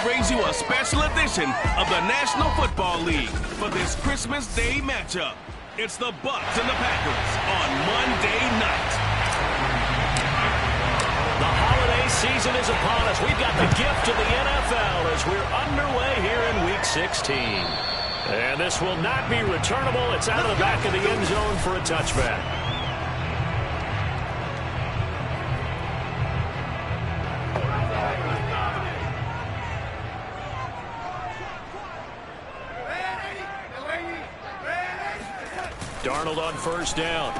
brings you a special edition of the National Football League for this Christmas Day matchup. It's the Bucs and the Packers on Monday night. The holiday season is upon us. We've got the gift of the NFL as we're underway here in Week 16. And this will not be returnable. It's out of the back of the end zone for a touchback. Darnold on first down.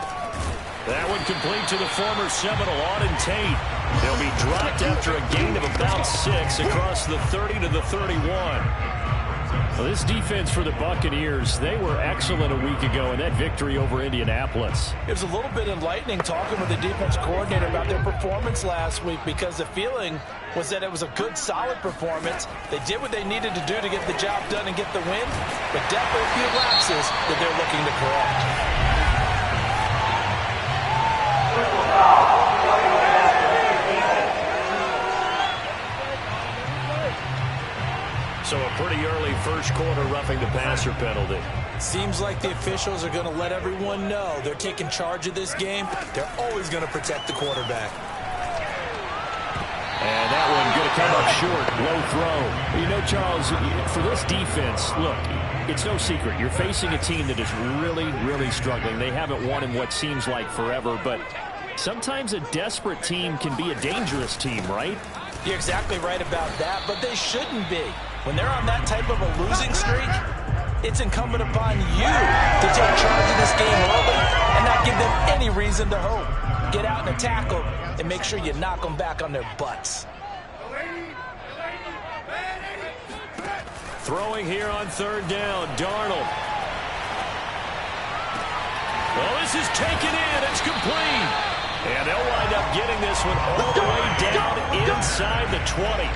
That one complete to the former Seminole, Auden Tate. They'll be dropped after a gain of about 6 across the 30 to the 31. Well, this defense for the Buccaneers, they were excellent a week ago in that victory over Indianapolis. It was a little bit enlightening talking with the defense coordinator about their performance last week because the feeling was that it was a good, solid performance. They did what they needed to do to get the job done and get the win, but definitely a few lapses that they're looking to correct. So a pretty early first quarter roughing the passer penalty. Seems like the officials are going to let everyone know they're taking charge of this game. They're always going to protect the quarterback. And that one going to come up short. Low throw. You know, Charles, for this defense, look, it's no secret. You're facing a team that is really, really struggling. They haven't won in what seems like forever, but sometimes a desperate team can be a dangerous team, right? You're exactly right about that, but they shouldn't be. When they're on that type of a losing streak, it's incumbent upon you to take charge of this game early and not give them any reason to hope. Get out and tackle and make sure you knock them back on their butts. Throwing here on third down, Darnold. Well, this is taken in. It's complete. And they'll wind up getting this one all the way down inside the 20.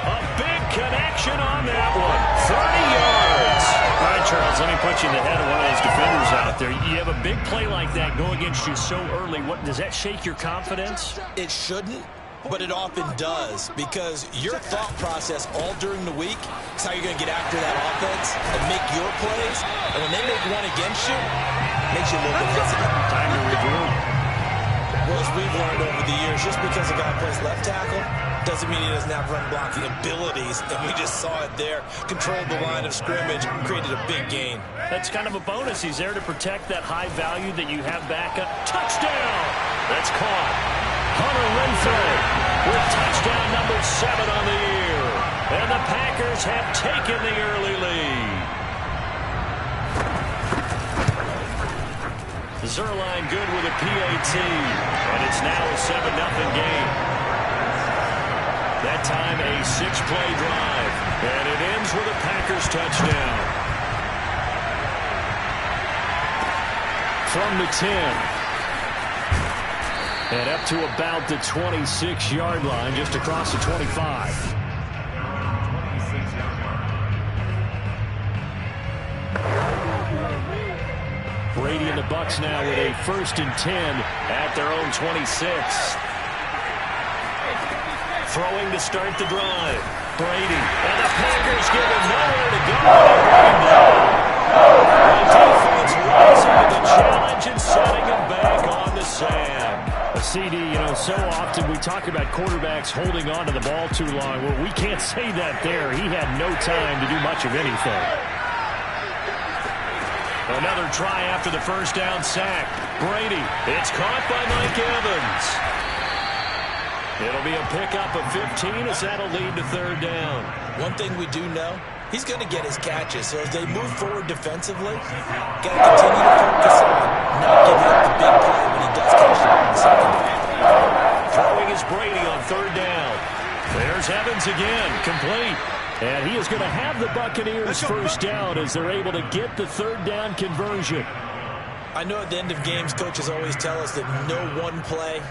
A big connection on that one. 30 yards. All right, Charles, let me put you in the head of one of those defenders out there. You have a big play like that go against you so early. What does that shake your confidence? It shouldn't, but it often does, because your thought process all during the week is how you're going to get after that offense and make your plays. And when they make one against you, it makes you a little bit hesitant. Time to review. Well, as we've learned over the years, just because a guy plays left tackle doesn't mean he doesn't have run blocking abilities, and we just saw it there. Controlled the line of scrimmage, created a big gain. That's kind of a bonus. He's there to protect that high value that you have back up. Touchdown! That's caught. Hunter Renfrow with touchdown number 7 on the year. And the Packers have taken the early lead. Zuerlein good with a PAT. And it's now a 7-0 game. That time a 6-play drive. And it ends with a Packers touchdown. From the 10. And up to about the 26-yard line, just across the 25. Brady and the Bucs now with a 1st and 10 at their own 26. Throwing to start the drive. Brady. And the Packers give him nowhere to go. The defense rising to the challenge and setting him back on the sand. A CD, you know, so often we talk about quarterbacks holding on to the ball too long. Well, we can't say that there. He had no time to do much of anything. Another try after the first down sack. Brady. It's caught by Mike Evans. It'll be a pickup of 15 as that'll lead to third down. One thing we do know, he's going to get his catches. So as they move forward defensively, got to continue to focus on not giving up the big play when he does catch the ball in the secondary. Throwing is Brady on third down. There's Evans again, complete. And he is going to have the Buccaneers first down as they're able to get the third down conversion. I know at the end of games, coaches always tell us that no one play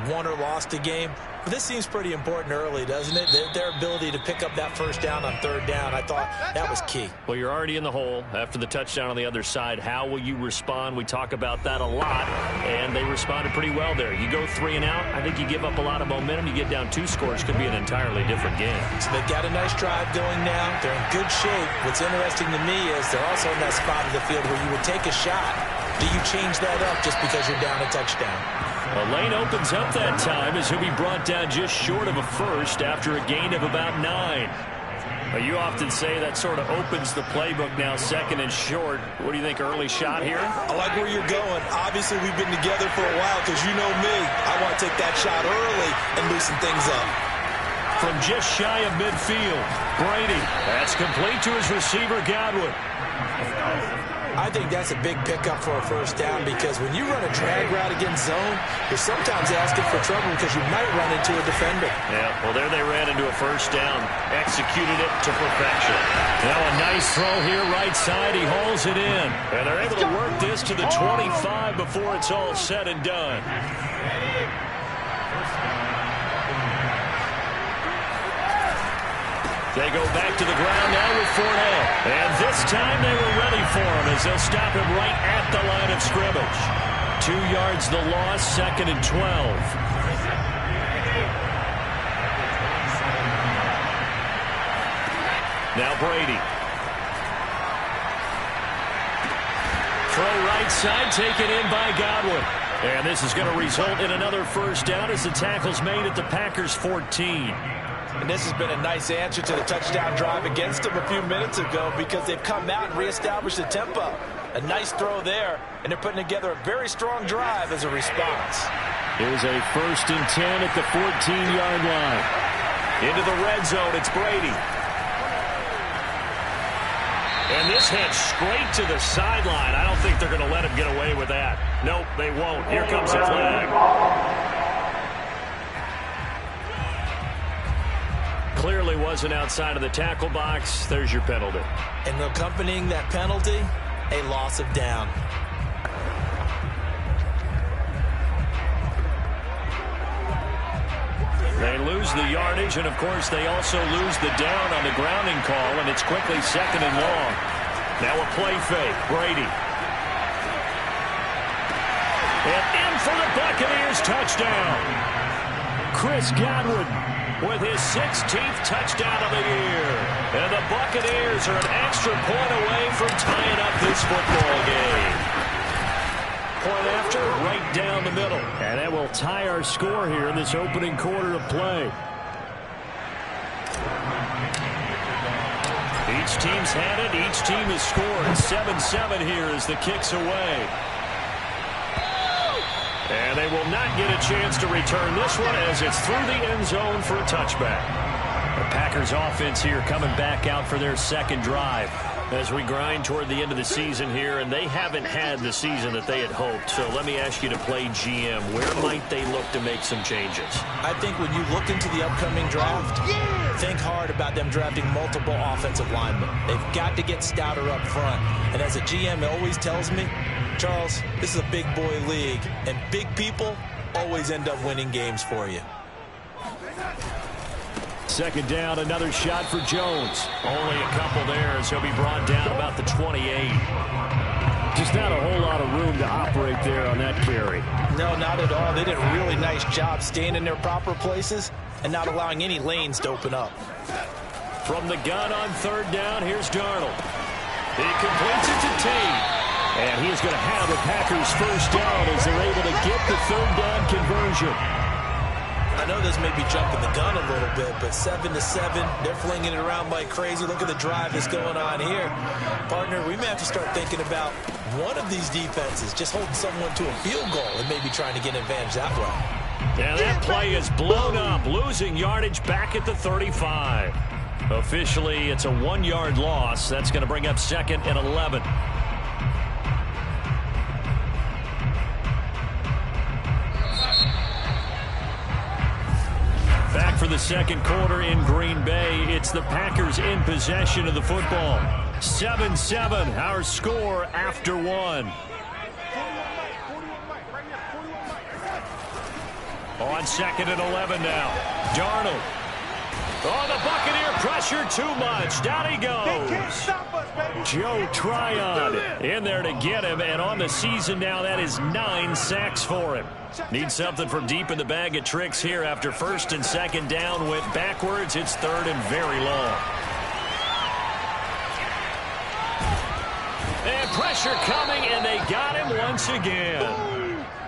won or lost a game. But this seems pretty important early, doesn't it? Their ability to pick up that first down on third down, I thought that was key. Well, you're already in the hole after the touchdown on the other side. How will you respond? We talk about that a lot, and they responded pretty well there. You go 3 and out, I think you give up a lot of momentum. You get down 2 scores, could be an entirely different game. So they've got a nice drive going now. They're in good shape. What's interesting to me is they're also in that spot of the field where you would take a shot. Do you change that up just because you're down a touchdown? Well, Lane opens up that time as he'll be brought down just short of a first after a gain of about 9. Well, you often say that sort of opens the playbook now, 2nd and short. What do you think, early shot here? I like where you're going. Obviously, we've been together for a while because you know me. I want to take that shot early and loosen things up. From just shy of midfield, Brady. That's complete to his receiver, Godwin. I think that's a big pickup for a first down because when you run a drag route against zone, you're sometimes asking for trouble because you might run into a defender. Yeah, well, there they ran into a first down. Executed it to perfection. Now a nice throw here, right side. He hauls it in. And they're able to work this to the 25 before it's all said and done. They go back to the ground now with Fournette. And this time they were ready for him as they'll stop him right at the line of scrimmage. 2 yards the loss, 2nd and 12. Now Brady. Throw right side, taken in by Godwin. And this is going to result in another first down as the tackle's made at the Packers' 14. And this has been a nice answer to the touchdown drive against them a few minutes ago because they've come out and reestablished the tempo. A nice throw there, and they're putting together a very strong drive as a response. Here's a 1st and 10 at the 14-yard line. Into the red zone, it's Brady. And this heads straight to the sideline. I don't think they're going to let him get away with that. Nope, they won't. Here comes the flag. Clearly wasn't outside of the tackle box. There's your penalty. And accompanying that penalty, a loss of down. They lose the yardage, and of course they also lose the down on the grounding call, and it's quickly 2nd and long. Now a play fake. Brady. And in for the Buccaneers touchdown. Chris Godwin with his 16th touchdown of the year. And the Buccaneers are an extra point away from tying up this football game. Point after, right down the middle. And that will tie our score here in this opening quarter of play. Each team's had it. Each team has scored. 7-7 here as the kick's away. And they will not get a chance to return this one as it's through the end zone for a touchback. The Packers offense here coming back out for their 2nd drive as we grind toward the end of the season here, and they haven't had the season that they had hoped. So let me ask you to play GM. Where might they look to make some changes? I think when you look into the upcoming draft, think hard about them drafting multiple offensive linemen. They've got to get stouter up front. And as a GM, it always tells me, Charles, this is a big boy league, and big people always end up winning games for you. 2nd down, another shot for Jones. Only a couple there as he'll be brought down about the 28. Just not a whole lot of room to operate there on that carry. No, not at all. They did a really nice job staying in their proper places and not allowing any lanes to open up. From the gun on 3rd down, here's Darnold. He completes it to Tate. And he's going to have the Packers' first down as they're able to get the 3rd down conversion. I know this may be jumping the gun a little bit, but 7-7, they're flinging it around like crazy. Look at the drive that's going on here. Partner, we may have to start thinking about one of these defenses just holding someone to a field goal and maybe trying to get an advantage that way. And that play is blown up, losing yardage back at the 35. Officially, it's a 1-yard loss. That's going to bring up 2nd and 11. Back for the 2nd quarter in Green Bay. It's the Packers in possession of the football. 7-7, our score after 1. On 2nd and 11 now. Darnold. Oh, the Buccaneer pressure too much. Down he goes. Joe Tryon in there to get him. And on the season now, that is 9 sacks for him. Needs something from deep in the bag of tricks here after 1st and 2nd down. Went backwards. It's 3rd and very long. And pressure coming, and they got him once again.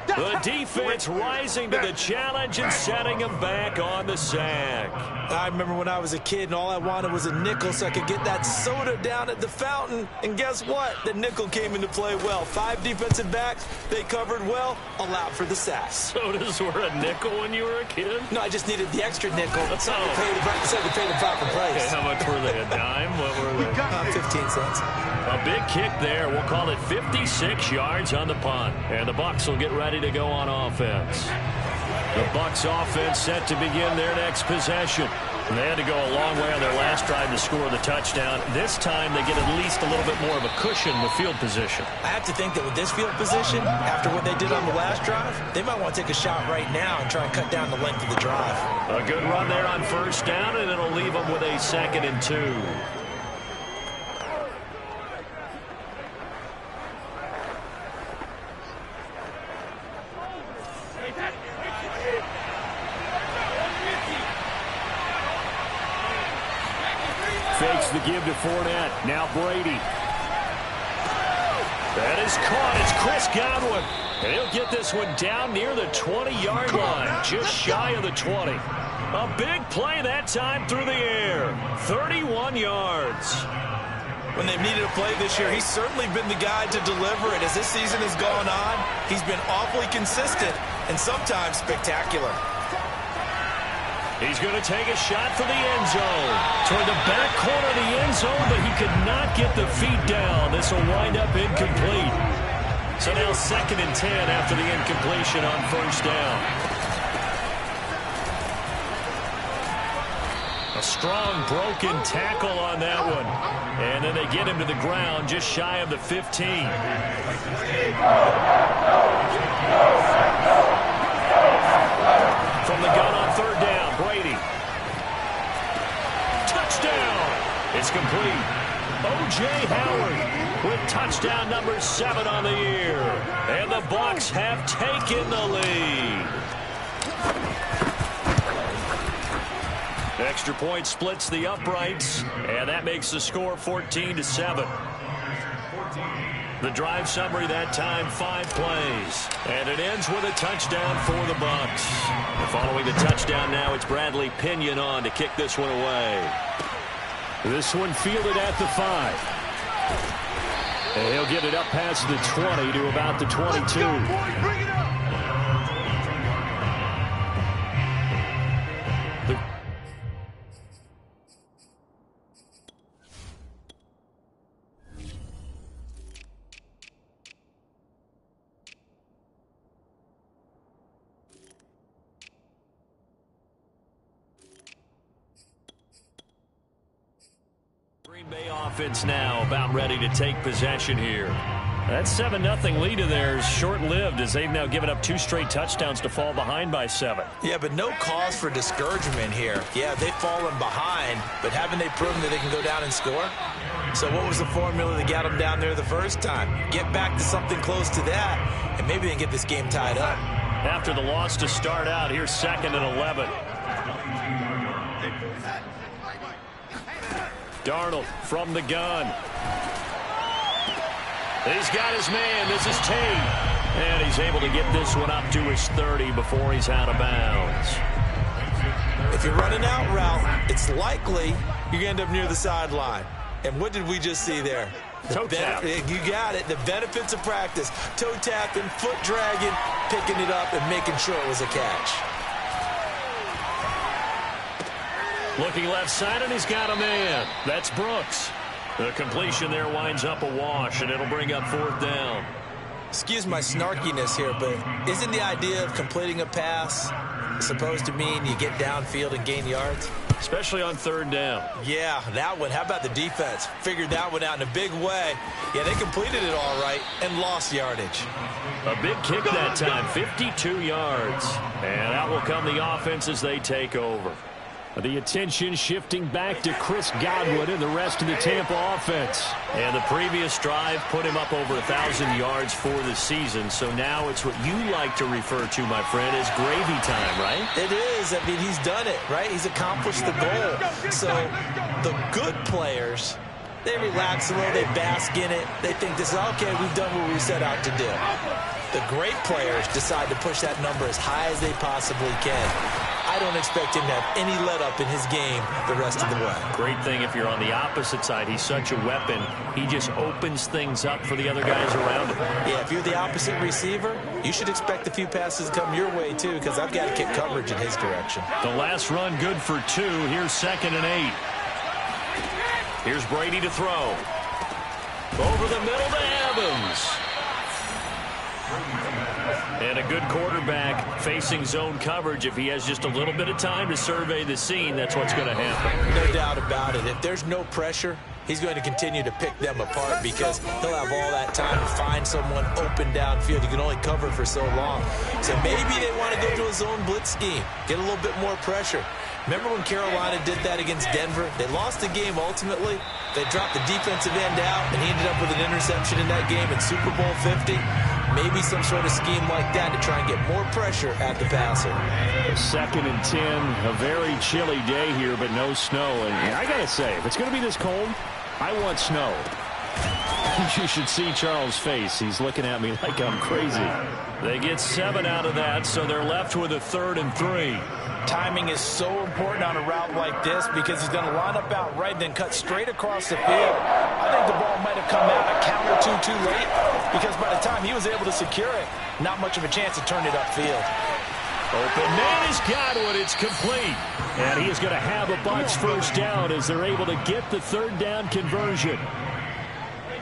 The defense rising to the challenge and setting him back on the sack. I remember when I was a kid and all I wanted was a nickel so I could get that soda down at the fountain. And guess what? The nickel came into play well. 5 defensive backs, they covered well, allowed for the sack. Sodas were a nickel when you were a kid? No, I just needed the extra nickel. So I could pay the proper price. Okay, how much were they? A dime? What were they? 15 cents. A big kick there. We'll call it 56 yards on the punt. And the Bucs will get ready to go on offense. The Bucs offense set to begin their next possession. They had to go a long way on their last drive to score the touchdown. This time they get at least a little bit more of a cushion with field position. I have to think that with this field position, after what they did on the last drive, they might want to take a shot right now and try and cut down the length of the drive. A good run there on 1st down, and it'll leave them with a 2nd and 2. Fakes the give to Fournette. Now Brady. That is caught. It's Chris Godwin. And he'll get this one down near the 20-yard line. Just shy of the 20. A big play that time through the air. 31 yards. When they've needed a play this year, he's certainly been the guy to deliver it. As this season has gone on, he's been awfully consistent and sometimes spectacular. He's going to take a shot for the end zone. Toward the back corner of the end zone, but he could not get the feet down. This will wind up incomplete. So now 2nd and 10 after the incompletion on 1st down. A strong broken tackle on that one. And then they get him to the ground just shy of the 15. From the gun on 3rd down, Brady. Touchdown. It's complete. O.J. Howard with touchdown number 7 on the year. And the Bucs have taken the lead. Extra point splits the uprights, and that makes the score 14-7. The drive summary that time, 5 plays. And it ends with a touchdown for the Bucs. And following the touchdown now, it's Bradley Pinion on to kick this one away. This one fielded at the 5. And he'll get it up past the 20 to about the 22. Green Bay offense now about ready to take possession here. That 7-0 lead of theirs short-lived as they've now given up 2 straight touchdowns to fall behind by 7. Yeah, but no cause for discouragement here. Yeah, they've fallen behind, but haven't they proven that they can go down and score? So what was the formula that got them down there the first time? Get back to something close to that, and maybe they can get this game tied up. After the loss to start out, here's 2nd and 11. Darnold from the gun. He's got his man. This is Tate. And he's able to get this one up to his 30 before he's out of bounds. If you're running out route, it's likely you're going to end up near the sideline. And what did we just see there? Toe tap. You got it. The benefits of practice. Toe tapping, foot dragging, picking it up, and making sure it was a catch. Looking left side, and he's got a man. That's Brooks. The completion there winds up a wash, and it'll bring up 4th down. Excuse my snarkiness here, but isn't the idea of completing a pass supposed to mean you get downfield and gain yards? Especially on 3rd down. Yeah, that one. How about the defense? Figured that one out in a big way. Yeah, they completed it all right and lost yardage. A big kick that time, 52 yards. And out will come the offense as they take over. The attention shifting back to Chris Godwin and the rest of the Tampa offense. And the previous drive put him up over 1,000 yards for the season. So now it's what you like to refer to, my friend, as gravy time, right? It is. I mean, he's done it, right? He's accomplished the goal. So the good players, they relax a little, they bask in it. They think this is, okay, we've done what we set out to do. The great players decide to push that number as high as they possibly can. I don't expect him to have any let-up in his game the rest of the way. Great thing if you're on the opposite side. He's such a weapon. He just opens things up for the other guys around him. Yeah, if you're the opposite receiver, you should expect a few passes to come your way, too, because I've got to kick coverage in his direction. The last run good for 2. Here's 2nd and 8. Here's Brady to throw. Over the middle to Evans. And a good quarterback facing zone coverage. If he has just a little bit of time to survey the scene, that's what's going to happen. No doubt about it. If there's no pressure, he's going to continue to pick them apart because he'll have all that time to find someone open downfield. He can only cover for so long. So maybe they want to go to a zone blitz scheme, get a little bit more pressure. Remember when Carolina did that against Denver? They lost the game ultimately. They dropped the defensive end out, and he ended up with an interception in that game in Super Bowl 50. Maybe some sort of scheme like that to try and get more pressure at the passer. 2nd and 10, a very chilly day here, but no snow. And I got to say, if it's going to be this cold, I want snow. You should see Charles' face. He's looking at me like I'm crazy. They get 7 out of that, so they're left with a 3rd and 3. Timing is so important on a route like this because he's going to line up out right, then cut straight across the field. I think the ball might have come out a count or two too late because by the time he was able to secure it, not much of a chance to turn it upfield. Open man is Godwin. It's complete. And he is going to have a Bucs first down as they're able to get the 3rd down conversion.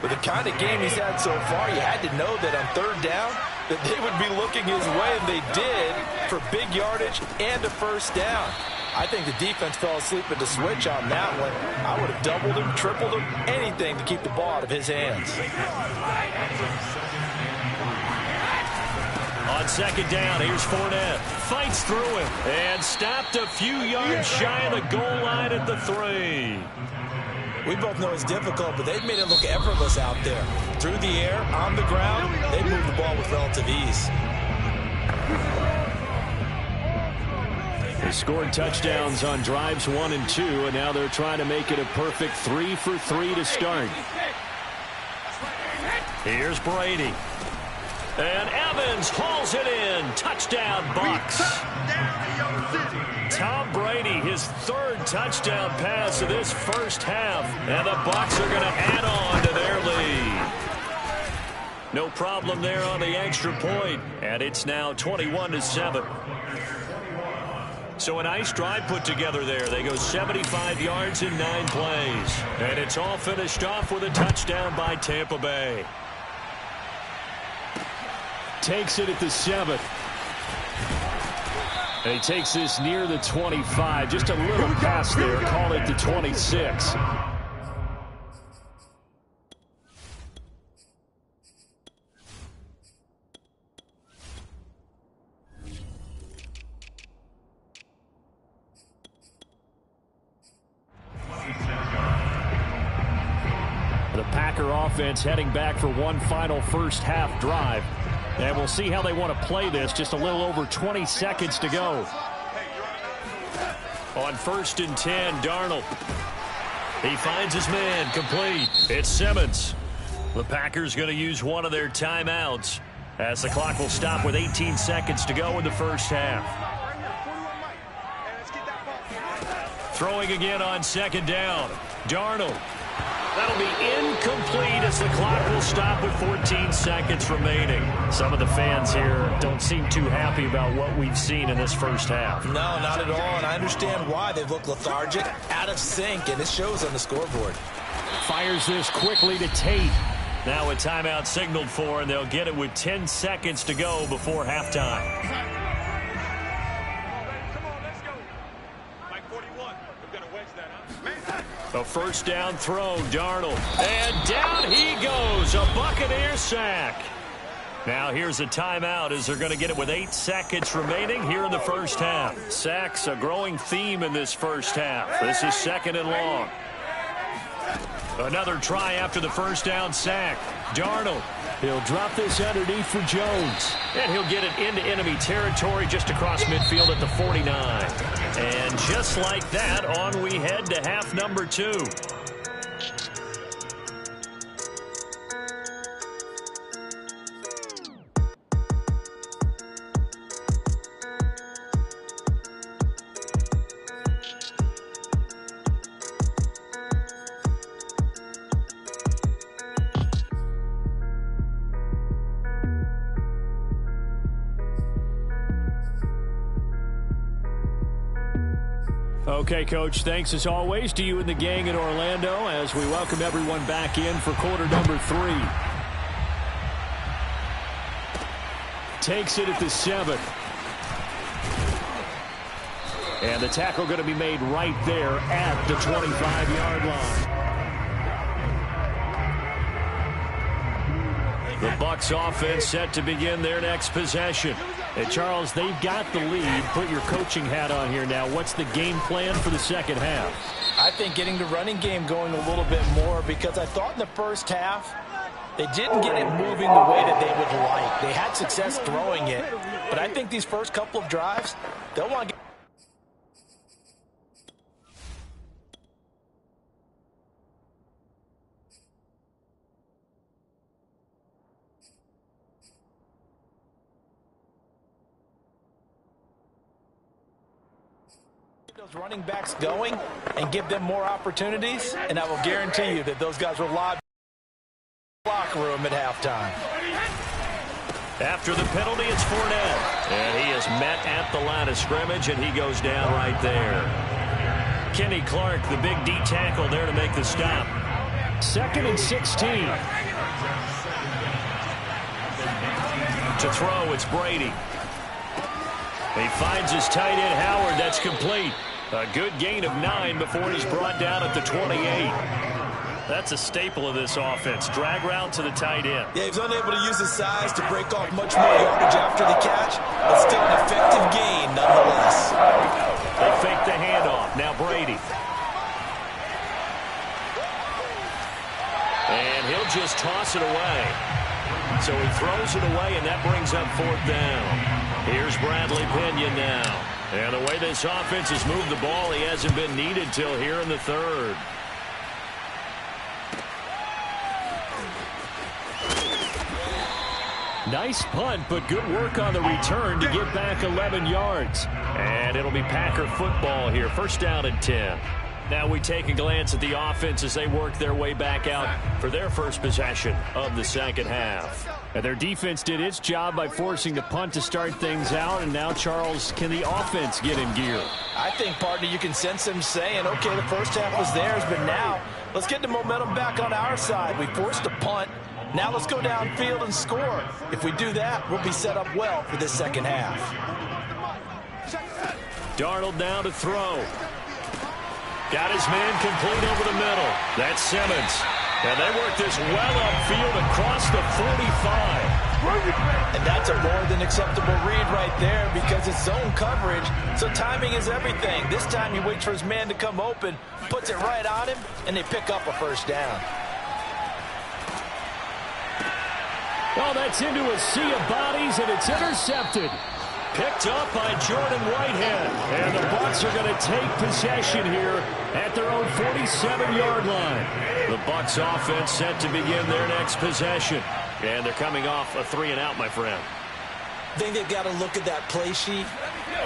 With the kind of game he's had so far, you had to know that on 3rd down that they would be looking his way, and they did, for big yardage and a first down. I think the defense fell asleep at the switch on that one. I would have doubled him, tripled him, anything to keep the ball out of his hands. On 2nd down, here's Fournette. Fights through him and stopped a few yards shy of the goal line at the 3. We both know it's difficult, but they've made it look effortless out there. Through the air, on the ground, they move the ball with relative ease. They scored touchdowns on drives 1 and 2, and now they're trying to make it a perfect 3 for 3 to start. Here's Brady. And Evans hauls it in. Touchdown, Bucs. Tom Brady, his 3rd touchdown pass of this first half. And the Bucs are going to add on to their lead. No problem there on the extra point. And it's now 21-7. So a nice drive put together there. They go 75 yards in 9 plays. And it's all finished off with a touchdown by Tampa Bay. Takes it at the 7. And he takes this near the 25. Just a little pass there. Call it the 26. The Packer offense heading back for one final first half drive. And we'll see how they want to play this. Just a little over 20 seconds to go. On 1st and 10, Darnold. He finds his man, complete. It's Simmons. The Packers going to use one of their timeouts as the clock will stop with 18 seconds to go in the first half. Throwing again on 2nd down. Darnold. That'll be incomplete as the clock will stop with 14 seconds remaining. Some of the fans here don't seem too happy about what we've seen in this first half. No, not at all, and I understand why. They've looked lethargic, out of sync, and it shows on the scoreboard. Fires this quickly to Tate. Now a timeout signaled for, and they'll get it with 10 seconds to go before halftime. A first down throw, Darnold. And down he goes, a Buccaneer sack. Now here's a timeout as they're going to get it with 8 seconds remaining here in the first half. Sacks, a growing theme in this first half. This is 2nd and long. Another try after the first down sack. Darnold. He'll drop this underneath for Jones. And he'll get it into enemy territory just across midfield at the 49. And just like that, on we head to half number 2. Okay, Coach, thanks as always to you and the gang in Orlando as we welcome everyone back in for quarter number 3. Takes it at the 7. And the tackle going to be made right there at the 25-yard line. The Bucs offense set to begin their next possession. And Charles, they've got the lead. Put your coaching hat on here now. What's the game plan for the second half? I think getting the running game going a little bit more, because I thought in the first half they didn't get it moving the way that they would like. They had success throwing it, but I think these first couple of drives, they'll want to get those running backs going and give them more opportunities, and I will guarantee you that those guys will lob the locker room at halftime. After the penalty, it's Fournette. And he is met at the line of scrimmage, and he goes down right there. Kenny Clark, the big D tackle there to make the stop. 2nd and 16. To throw, it's Brady. He finds his tight end, Howard. That's complete. A good gain of 9 before he's brought down at the 28. That's a staple of this offense. Drag route to the tight end. Yeah, he's unable to use his size to break off much more yardage after the catch, but still an effective gain nonetheless. They fake the handoff. Now Brady. And he'll just toss it away. So he throws it away, and that brings up 4th down. Here's Bradley Pinion now. And the way this offense has moved the ball, he hasn't been needed till here in the 3rd. Nice punt, but good work on the return to get back 11 yards. And it'll be Packer football here. 1st down and 10. Now we take a glance at the offense as they work their way back out for their first possession of the second half. And their defense did its job by forcing the punt to start things out. And now, Charles, can the offense get in gear? I think, partner, you can sense them saying, okay, the first half was theirs, but now let's get the momentum back on our side. We forced a punt. Now let's go downfield and score. If we do that, we'll be set up well for this second half. Darnold now to throw. Got his man complete over the middle. That's Simmons. And they work this well upfield across the 45. And that's a more than acceptable read right there because it's zone coverage, so timing is everything. This time he waits for his man to come open, puts it right on him, and they pick up a 1st down. Oh, that's into a sea of bodies, and it's intercepted. Picked up by Jordan Whitehead. And the Bucs are going to take possession here at their own 47-yard line. The Bucs offense set to begin their next possession. And they're coming off a 3-and-out, my friend. I think they've got to look at that play sheet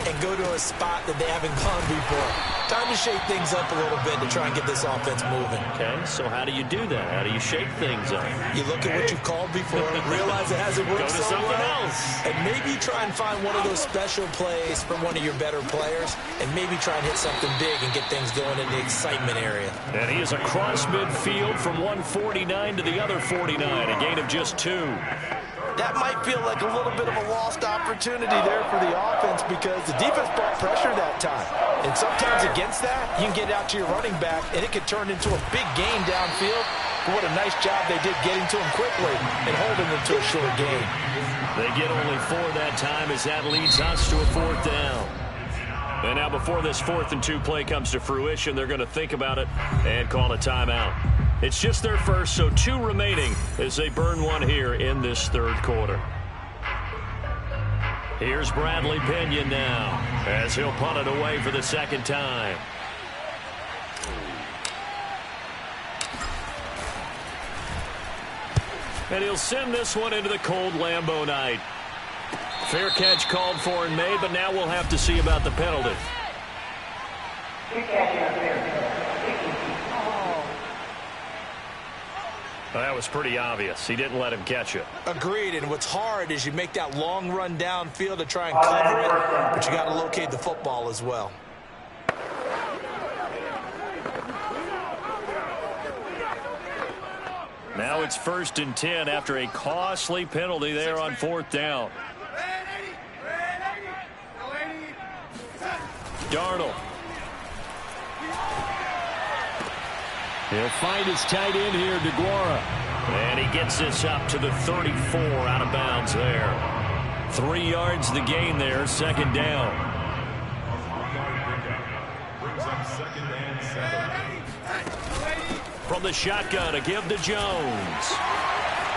and go to a spot that they haven't gone before. Time to shake things up a little bit to try and get this offense moving. Okay, so how do you do that? How do you shake things up? You look at what you've called before, realize it hasn't worked so well. Go to something else. And maybe try and find one of those special plays from one of your better players, and maybe try and hit something big and get things going in the excitement area. And he is across midfield from 149 to the other 49, a gain of just 2. That might feel like a little bit of a lost opportunity there for the offense because the defense brought pressure that time. And sometimes against that, you can get out to your running back, and it could turn into a big gain downfield but what a nice job they did getting to him quickly and holding him to a short gain. They get only 4 that time as that leads us to a 4th down. And now before this 4th and 2 play comes to fruition, they're going to think about it and call a timeout. It's just their first, so 2 remaining as they burn one here in this 3rd quarter. Here's Bradley Pinion now as he'll punt it away for the 2nd time. And he'll send this one into the cold Lambeau night. Fair catch called for and made, but now we'll have to see about the penalty. Well, that was pretty obvious. He didn't let him catch it. Agreed, and what's hard is you make that long run downfield to try and cover it, but you got to locate the football as well. Now it's 1st and 10 after a costly penalty there on 4th down. Darnold. He'll find his tight end here, DeGuara. And he gets this up to the 34 out of bounds there. 3 yards the gain there, 2nd down. From the shotgun, a give to Jones.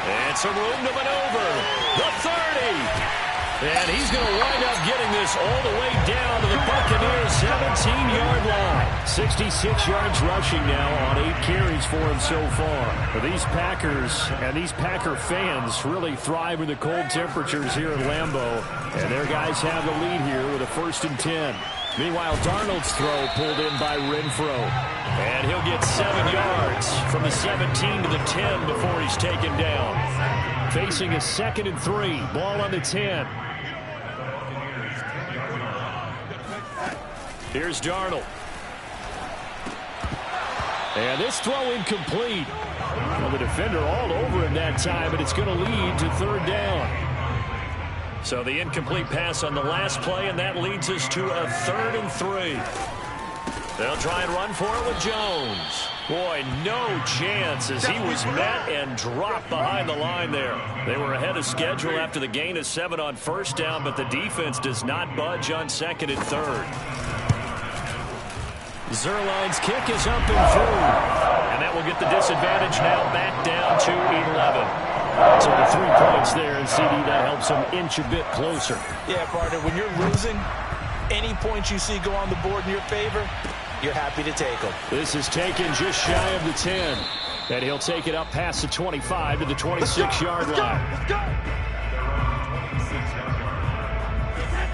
And some room to maneuver. The 30. And he's going to wind up getting this all the way down to the Buccaneers' 17-yard line. 66 yards rushing now on 8 carries for him so far. But these Packers and these Packer fans really thrive in the cold temperatures here at Lambeau. And their guys have the lead here with a 1st and 10. Meanwhile, Darnold's throw pulled in by Renfro. And he'll get 7 yards from the 17 to the 10 before he's taken down. Facing a 2nd and 3. Ball on the 10. Here's Darnold. And this throw incomplete. Well, the defender all over him that time, but it's going to lead to 3rd down. So the incomplete pass on the last play, and that leads us to a 3rd and 3. They'll try and run for it with Jones. Boy, no chance as he was met and dropped behind the line there. They were ahead of schedule after the gain of 7 on 1st down, but the defense does not budge on 2nd and 3rd. Zerline's kick is up and through. And that will get the disadvantage now back down to 11. So the 3 points there, and CD, that helps them inch a bit closer. Yeah, partner, when you're losing, any points you see go on the board in your favor, you're happy to take them. This is taken just shy of the 10. And he'll take it up past the 25 to the 26-yard line.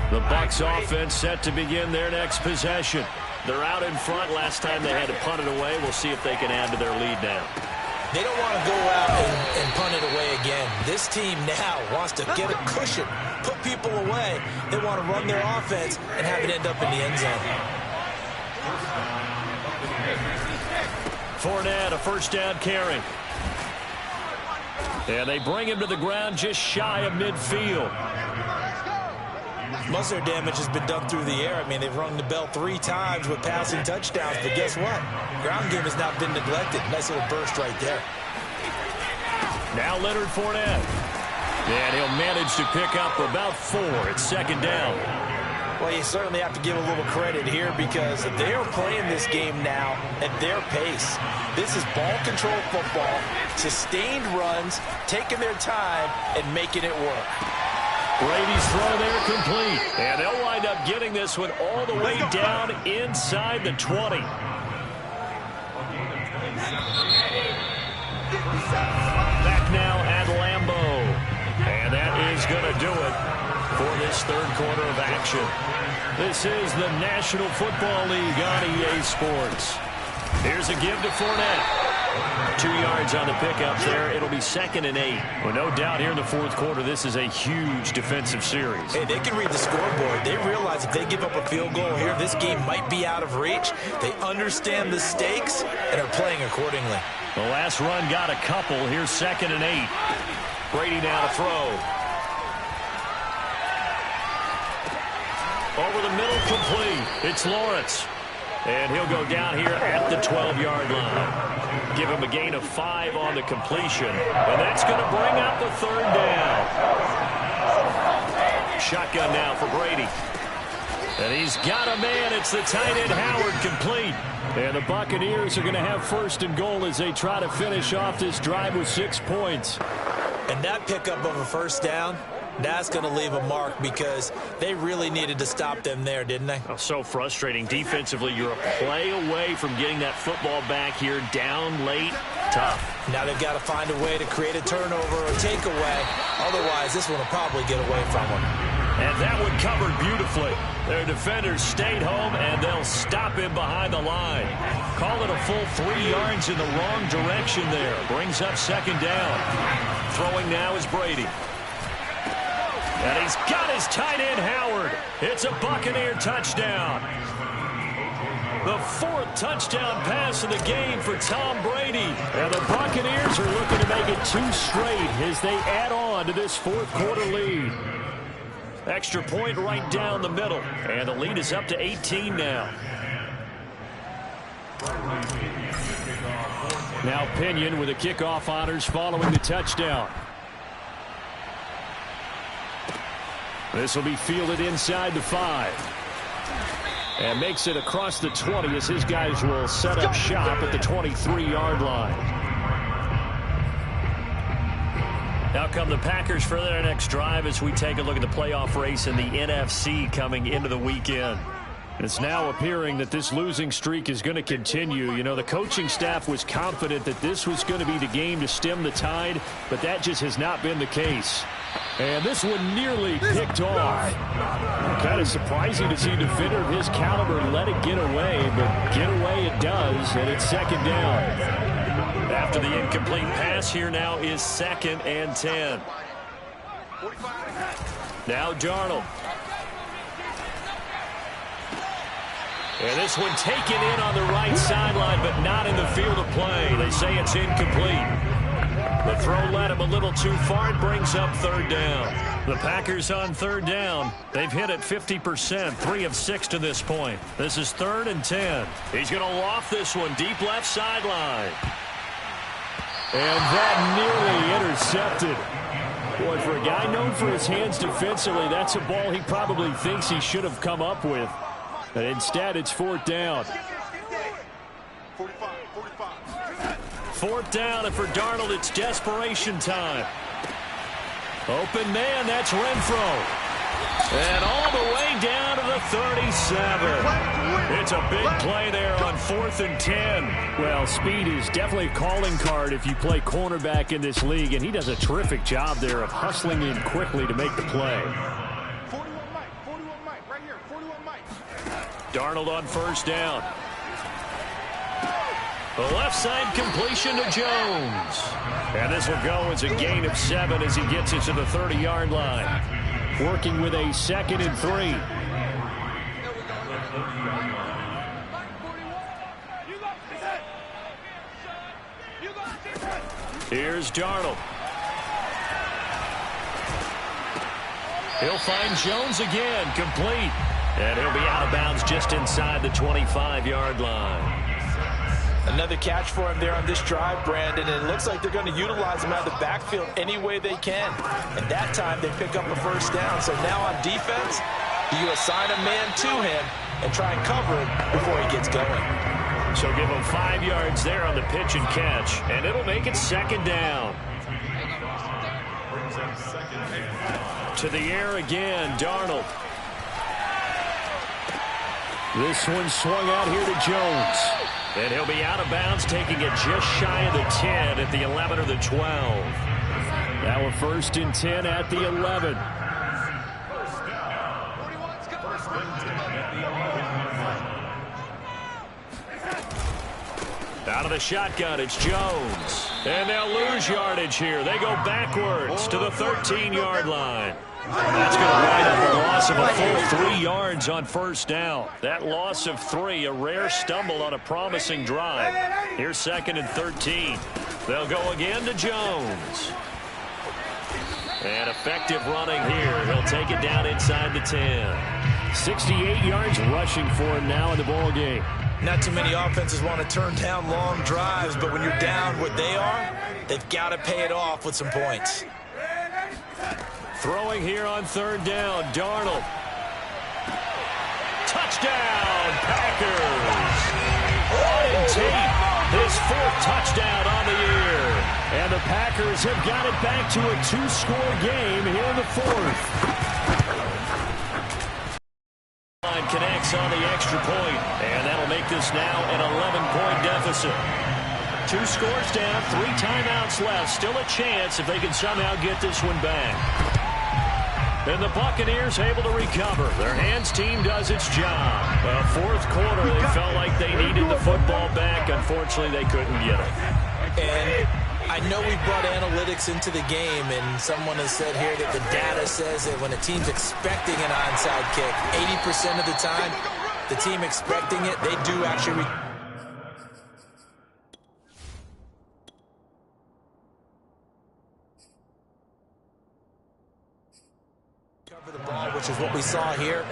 The Bucs offense set to begin their next possession. They're out in front. Last time they had to punt it away. We'll see if they can add to their lead now. They don't want to go out and punt it away again. This team now wants to get a cushion, put people away. They want to run their offense and have it end up in the end zone. Fournette, a 1st down carry. And they bring him to the ground just shy of midfield. Most of their damage has been done through the air. I mean, they've rung the bell 3 times with passing touchdowns, but guess what? Ground game has not been neglected. Nice little burst right there. Now Leonard Fournette. And he'll manage to pick up about 4 at 2nd down. Well, you certainly have to give a little credit here because they are playing this game now at their pace. This is ball control football, sustained runs, taking their time, and making it work. Brady's throw there complete. And they'll wind up getting this one all the way down inside the 20. Back now at Lambeau. And that is going to do it for this 3rd quarter of action. This is the National Football League on EA Sports. Here's a give to Fournette. 2 yards on the pickup there. It'll be 2nd and 8. Well, no doubt here in the 4th quarter, this is a huge defensive series. Hey, they can read the scoreboard. They realize if they give up a field goal here, this game might be out of reach. They understand the stakes and are playing accordingly. The last run got a couple. Here's 2nd and 8. Brady now to throw. Over the middle, complete. It's Lawrence. And he'll go down here at the 12-yard line. Give him a gain of 5 on the completion. And that's going to bring up the third down. Shotgun now for Brady. And he's got a man. It's the tight end Howard, complete. And the Buccaneers are going to have first and goal as they try to finish off this drive with 6 points. And that pickup of a first down, that's going to leave a mark because they really needed to stop them there, didn't they? Oh, so frustrating. Defensively, you're a play away from getting that football back here, down late. Tough. Now they've got to find a way to create a turnover or takeaway. Otherwise, this one will probably get away from them. And that one covered beautifully. Their defenders stayed home, and they'll stop him behind the line. Call it a full 3 yards in the wrong direction there. Brings up second down. Throwing now is Brady. And he's got his tight end, Howard. It's a Buccaneer touchdown. The 4th touchdown pass of the game for Tom Brady. And the Buccaneers are looking to make it 2 straight as they add on to this 4th quarter lead. Extra point right down the middle. And the lead is up to 18 now. Now Pinion with the kickoff honors following the touchdown. This will be fielded inside the 5. And makes it across the 20 as his guys will set up shop at the 23-yard line. Now come the Packers for their next drive as we take a look at the playoff race in the NFC coming into the weekend. It's now appearing that this losing streak is going to continue. You know, the coaching staff was confident that this was going to be the game to stem the tide, but that just has not been the case. And this one nearly picked off. Kind of surprising to see a defender of his caliber let it get away, but get away it does, and it's second down. After the incomplete pass, here now is 2nd and 10. Now Darnold. And this one taken in on the right sideline, but not in the field of play. They say it's incomplete. The throw led him a little too far. It brings up third down. The Packers on third down. They've hit it 50%, 3 of 6 to this point. This is 3rd and 10. He's going to loft this one deep left sideline. And that nearly intercepted. Boy, for a guy known for his hands defensively, that's a ball he probably thinks he should have come up with. And instead, it's 4th down. 4th down, and for Darnold, it's desperation time. Open man, that's Renfro. And all the way down to the 37. It's a big play there on 4th and 10. Well, speed is definitely a calling card if you play cornerback in this league, and he does a terrific job there of hustling in quickly to make the play. 41 Mike, right here, 41 Mike. Darnold on first down. The left side completion to Jones. And this will go as a gain of 7 as he gets it to the 30-yard line. Working with a 2nd and 3. Here's Darnold. He'll find Jones again, complete. And he'll be out of bounds just inside the 25-yard line. Another catch for him there on this drive, Brandon, and it looks like they're going to utilize him out of the backfield any way they can. And that time they pick up a first down. So now on defense, you assign a man to him and try and cover him before he gets going. So give him 5 yards there on the pitch and catch, and it'll make it second down. To the air again, Darnold. This one swung out here to Jones. And he'll be out of bounds, taking it just shy of the 10 at the 11 or the 12. Now a 1st and 10 at the 11. Out of the shotgun, it's Jones. And they'll lose yardage here. They go backwards to the 13-yard line. That's going to wind up a loss of a full 3 yards on first down. That loss of 3, a rare stumble on a promising drive. Here's 2nd and 13. They'll go again to Jones. And effective running here. He'll take it down inside the 10. 68 yards rushing for him now in the ball game. Not too many offenses want to turn down long drives, but when you're down what they are, they've got to pay it off with some points. Throwing here on third down, Darnold. Touchdown, Packers. Ryan Tate, his 4th touchdown on the year. And the Packers have got it back to a 2-score game here in the 4th. Line connects on the extra point, and that'll make this now an 11-point deficit. 2 scores down, 3 timeouts left. Still a chance if they can somehow get this one back. And the Buccaneers able to recover. Their hands team does its job. Fourth quarter, they felt like they needed the football back. Unfortunately, they couldn't get it. And I know we brought analytics into the game, and someone has said here that the data says that when a team's expecting an onside kick, 80% of the time, the team expecting it, they do actually recover the ball, which is what we saw here.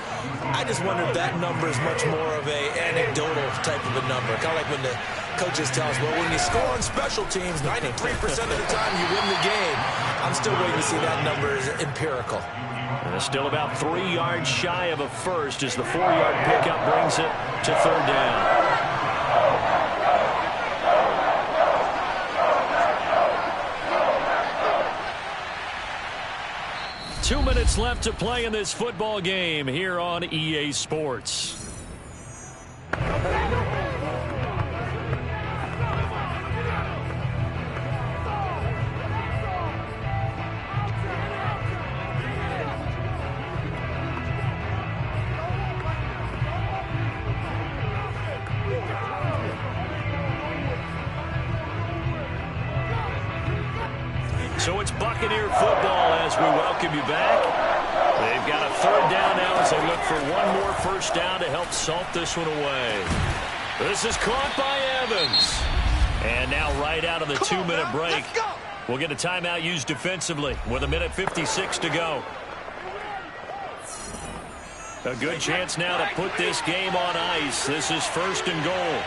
I just wonder if that number is much more of a anecdotal type of a number. Kind of like when the coaches tell us, well, when you score on special teams, 93% of the time you win the game. I'm still waiting to see that number is empirical. Still about 3 yards shy of a first as the 4-yard pickup brings it to third down. 2 minutes left to play in this football game here on EA Sports. So it's Buccaneer football as we welcome you back. They've got a third down now as they look for one more first down to help salt this one away. This is caught by Evans. And now right out of the 2-minute break, we'll get a timeout used defensively with 1:56 to go. A good chance now to put this game on ice. This is first and goal.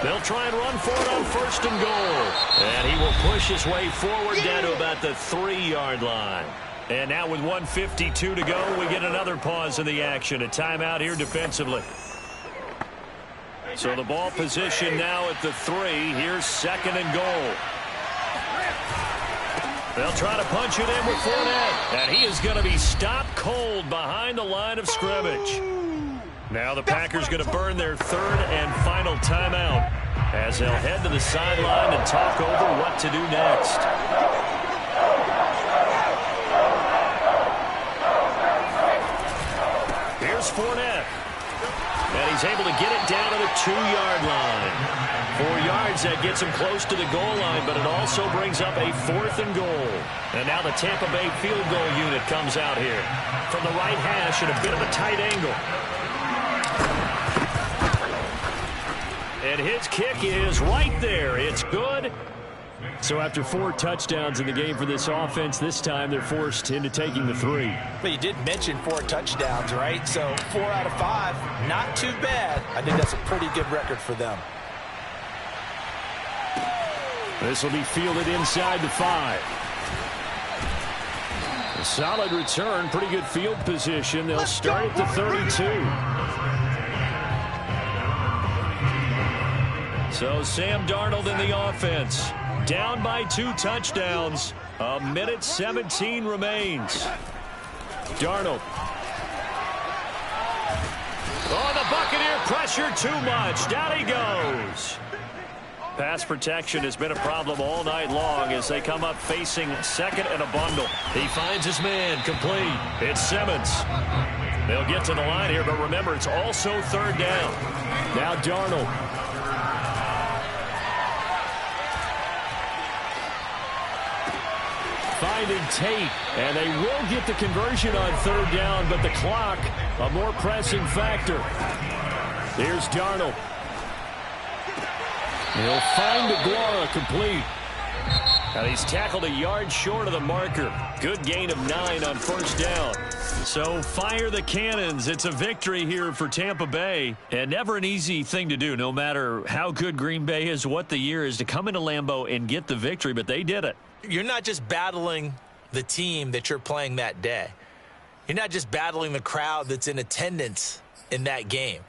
They'll try and run for it on first and goal. And he will push his way forward down to about the 3-yard line. And now with 1:52 to go, we get another pause in the action. A timeout here defensively. So the ball position now at the 3. Here's second and goal. They'll try to punch it in with Fournette. And he is going to be stopped cold behind the line of scrimmage. Now the Packers going to burn their third and final timeout as they'll head to the sideline and talk over what to do next. Here's Fournette. And he's able to get it down to the 2-yard line. 4 yards, that gets him close to the goal line, but it also brings up a 4th and goal. And now the Tampa Bay field goal unit comes out here from the right hash at a bit of a tight angle. And his kick is right there. It's good. So after 4 touchdowns in the game for this offense, this time they're forced into taking the 3. But you did mention 4 touchdowns, right? So 4 out of 5, not too bad. I think that's a pretty good record for them. This will be fielded inside the 5. A solid return, pretty good field position. They'll start at the 32. So Sam Darnold in the offense. Down by 2 touchdowns. 1:17 remains. Darnold. Oh, the Buccaneer pressure too much. Down he goes. Pass protection has been a problem all night long as they come up facing second and a bundle. He finds his man complete. It's Simmons. They'll get to the line here, but remember, it's also third down. Now Darnold. Finding Tate, and they will get the conversion on third down, but the clock, a more pressing factor. Here's Darnold. He'll find Aguara complete. And he's tackled a yard short of the marker. Good gain of 9 on first down. So fire the cannons. It's a victory here for Tampa Bay. And never an easy thing to do, no matter how good Green Bay is, what the year is, to come into Lambeau and get the victory. But they did it. You're not just battling the team that you're playing that day. You're not just battling the crowd that's in attendance in that game.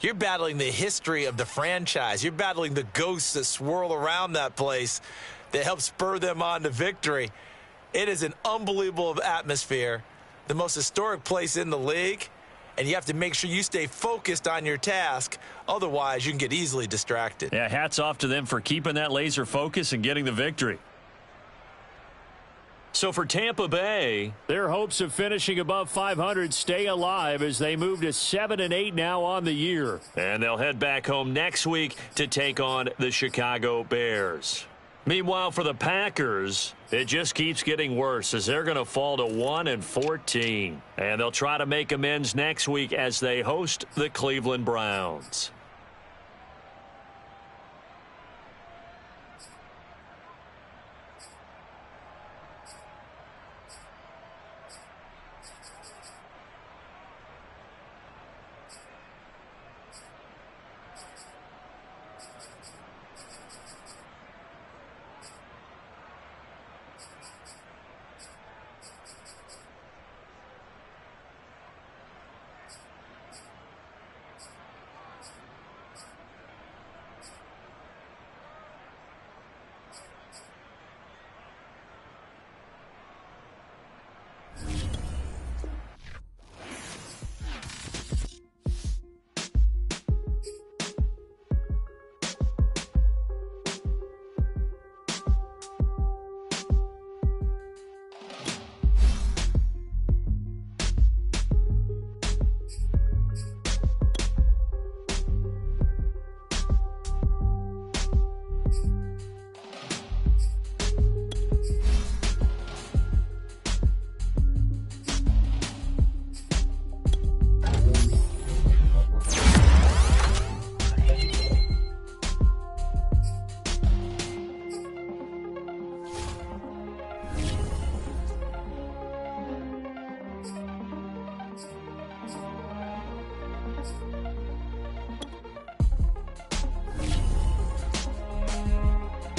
You're battling the history of the franchise. You're battling the ghosts that swirl around that place that help spur them on to victory. It is an unbelievable atmosphere, the most historic place in the league, and you have to make sure you stay focused on your task. Otherwise, you can get easily distracted. Yeah, hats off to them for keeping that laser focus and getting the victory. So for Tampa Bay, their hopes of finishing above 500 stay alive as they move to 7-8 now on the year. And they'll head back home next week to take on the Chicago Bears. Meanwhile, for the Packers, it just keeps getting worse as they're going to fall to 1-14. And they'll try to make amends next week as they host the Cleveland Browns.